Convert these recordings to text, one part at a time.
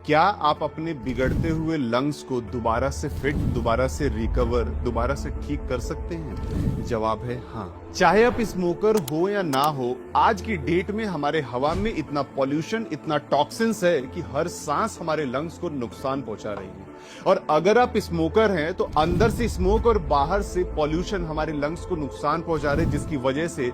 क्या आप अपने बिगड़ते हुए लंग्स को दोबारा से फिट, दोबारा से रिकवर, दोबारा से ठीक कर सकते हैं? जवाब है हाँ। चाहे आप स्मोकर हो या ना हो, आज की डेट में हमारे हवा में इतना पॉल्यूशन, इतना टॉक्सिन्स है कि हर सांस हमारे लंग्स को नुकसान पहुंचा रही है। और अगर आप स्मोकर हैं तो अंदर से स्मोक और बाहर से पॉल्यूशन हमारे लंग्स को नुकसान पहुंचा रहे, जिसकी वजह से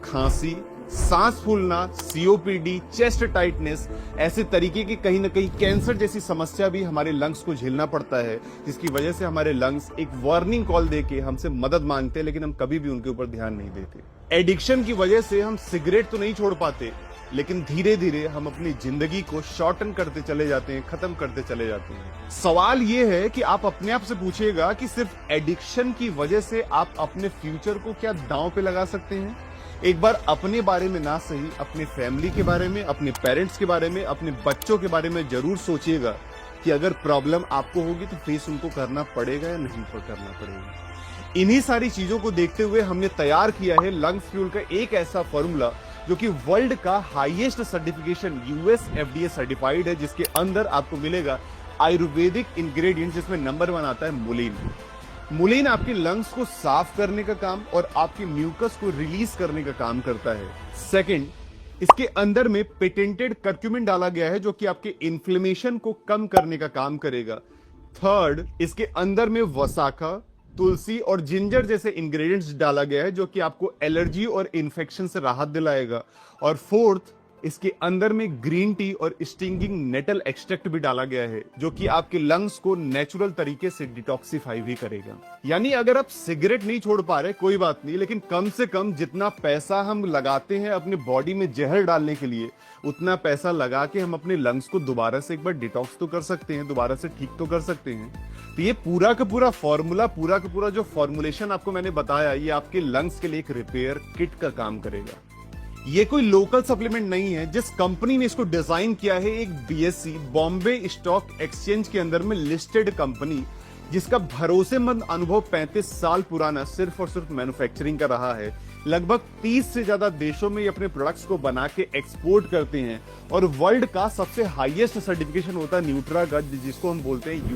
खांसी, सांस फूलना, सीओपीडी, चेस्ट टाइटनेस, ऐसे तरीके की कहीं ना कहीं कैंसर जैसी समस्या भी हमारे लंग्स को झेलना पड़ता है, जिसकी वजह से हमारे लंग्स एक वार्निंग कॉल देके हमसे मदद मांगते हैं, लेकिन हम कभी भी उनके ऊपर ध्यान नहीं देते। एडिक्शन की वजह से हम सिगरेट तो नहीं छोड़ पाते, लेकिन धीरे धीरे हम अपनी जिंदगी को शॉर्टन करते चले जाते हैं, खत्म करते चले जाते हैं। सवाल यह है कि आप अपने आप से पूछिएगा कि सिर्फ एडिक्शन की वजह से आप अपने फ्यूचर को क्या दांव पे लगा सकते हैं? एक बार अपने बारे में ना सही, अपने फैमिली के बारे में, अपने पेरेंट्स के बारे में, अपने बच्चों के बारे में जरूर सोचिएगा कि अगर प्रॉब्लम आपको होगी तो फेस उनको करना पड़ेगा या नहीं करना पड़ेगा। इन्हीं सारी चीजों को देखते हुए हमने तैयार किया है लंग्स फ्यूल का एक ऐसा फॉर्मूला जो कि वर्ल्ड का highest certification US FDA certified है, जिसके अंदर आपको मिलेगा आयुर्वेदिक इंग्रेडिएंट्स, जिसमें नंबर 1 आता है मुलीन। मुलीन आपके लंग्स को साफ करने का काम और आपके म्यूकस को रिलीज करने का काम करता है। सेकंड, इसके अंदर में पेटेंटेड कर्क्यूमिन डाला गया है जो कि आपके इन्फ्लेमेशन को कम करने का काम करेगा। थर्ड, इसके अंदर में वसाखा, तुलसी और जिंजर जैसे इंग्रेडिएंट्स डाला गया है जो कि आपको एलर्जी और इन्फेक्शन से राहत दिलाएगा। और फोर्थ, इसके अंदर में ग्रीन टी और स्टिंगिंग नेटल एक्सट्रैक्ट भी डाला गया है जो कि आपके लंग्स को नेचुरल तरीके से डिटॉक्सिफाई भी करेगा। यानी अगर आप सिगरेट नहीं छोड़ पा रहे कोई बात नहीं, लेकिन कम से कम जितना पैसा हम लगाते हैं अपने बॉडी में जहर डालने के लिए, उतना पैसा लगा के हम अपने लंग्स को दोबारा से एक बार डिटॉक्स तो कर सकते हैं, दोबारा से ठीक तो कर सकते हैं। तो ये पूरा का पूरा फॉर्मूला, पूरा का पूरा जो फॉर्मुलेशन आपको मैंने बताया, ये आपके लंग्स के लिए एक रिपेयर किट का काम करेगा। ये कोई लोकल सप्लीमेंट नहीं है। जिस कंपनी ने इसको डिजाइन किया है, एक बीएससी बॉम्बे स्टॉक एक्सचेंज के अंदर में लिस्टेड कंपनी, जिसका भरोसेमंद अनुभव 35 साल पुराना सिर्फ और सिर्फ मैन्युफैक्चरिंग का रहा है। लगभग 30 से ज्यादा देशों में ये अपने प्रोडक्ट्स को बना के एक्सपोर्ट करते हैं। और वर्ल्ड का सबसे हाईएस्ट सर्टिफिकेशन होता है न्यूट्रागट, जिसको हम बोलते हैं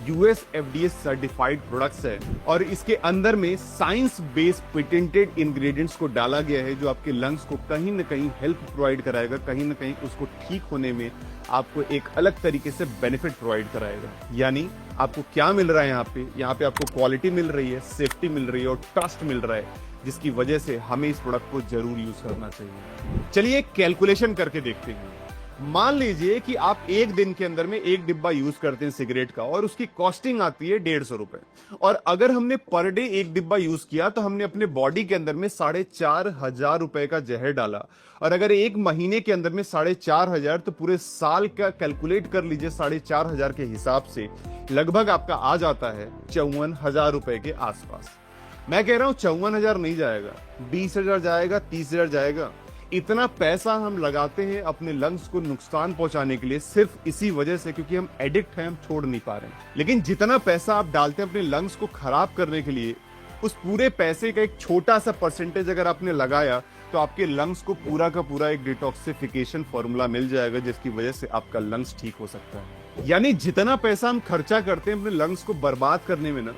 यूएस एफडीए सर्टिफाइड प्रोडक्ट्स है। और इसके अंदर में साइंस बेस्ड पेटेंटेड इंग्रेडिएंट्स को डाला गया है जो आपके लंग्स को कहीं ना कहीं हेल्प प्रोवाइड कराएगा, कहीं ना कहीं उसको ठीक होने में आपको एक अलग तरीके से बेनिफिट प्रोवाइड कराएगा। यानी आपको क्या मिल रहा है यहाँ पे आपको क्वालिटी मिल रही है, सेफ्टी मिल रही है और ट्रस्ट मिल रहा है, जिसकी वजह से हमें इस प्रोडक्ट को जरूर यूज करना चाहिए। चलिए एक कैलकुलेशन करके देखते हैं। मान लीजिए कि आप एक दिन के अंदर में एक डिब्बा यूज करते हैं सिगरेट का और उसकी कॉस्टिंग आती है 150 रुपए। और अगर हमने पर डे एक डिब्बा यूज किया तो हमने अपने बॉडी के अंदर में 4,500 रुपए का जहर डाला। और अगर एक महीने के अंदर में 4,500, तो पूरे साल का कैलकुलेट कर लीजिए 4,500 के हिसाब से लगभग आपका आ जाता है 54,000 रुपए के आसपास। मैं कह रहा हूं 54,000 नहीं जाएगा, 20,000 जाएगा, 30,000 जाएगा। इतना पैसा हम लगाते हैं अपने लंग्स को नुकसान पहुंचाने के लिए, सिर्फ इसी वजह से क्योंकि हम एडिक्ट हैं, हम छोड़ नहीं पा रहे हैं। लेकिन जितना पैसा आप डालते हैं अपने लंग्स को खराब करने के लिए, उस पूरे पैसे का एक छोटा सा परसेंटेज अगर आपने लगाया तो आपके लंग्स को पूरा का पूरा एक डिटॉक्सिफिकेशन फॉर्मूला मिल जाएगा, जिसकी वजह से आपका लंग्स ठीक हो सकता है। यानी जितना पैसा हम खर्चा करते हैं अपने लंग्स को बर्बाद करने में ना,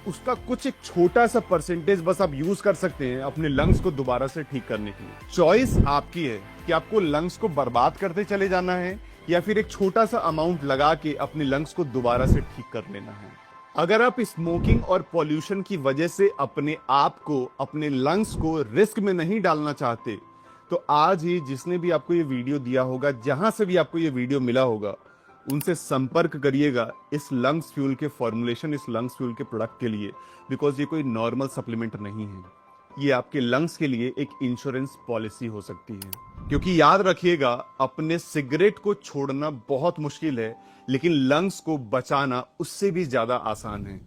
उसका कुछ एक छोटा सा परसेंटेज बस आप यूज कर सकते हैं अपने लंग्स को दोबारा से ठीक करने के लिए। चॉइस आपकी है कि आपको लंग्स को बर्बाद करते चले जाना है या फिर एक छोटा सा अमाउंट लगा के अपने लंग्स को दोबारा से ठीक कर लेना है। अगर आप स्मोकिंग और पॉल्यूशन की वजह से अपने आप को, अपने लंग्स को रिस्क में नहीं डालना चाहते, तो आज ही जिसने भी आपको ये वीडियो दिया होगा, जहां से भी आपको ये वीडियो मिला होगा, उनसे संपर्क करिएगा इस लंग्स फ्यूल के फॉर्मुलेशन, इस लंग्स फ्यूल के प्रोडक्ट के लिए। बिकॉज ये कोई नॉर्मल सप्लीमेंट नहीं है, ये आपके लंग्स के लिए एक इंश्योरेंस पॉलिसी हो सकती है। क्योंकि याद रखिएगा, अपने सिगरेट को छोड़ना बहुत मुश्किल है, लेकिन लंग्स को बचाना उससे भी ज्यादा आसान है।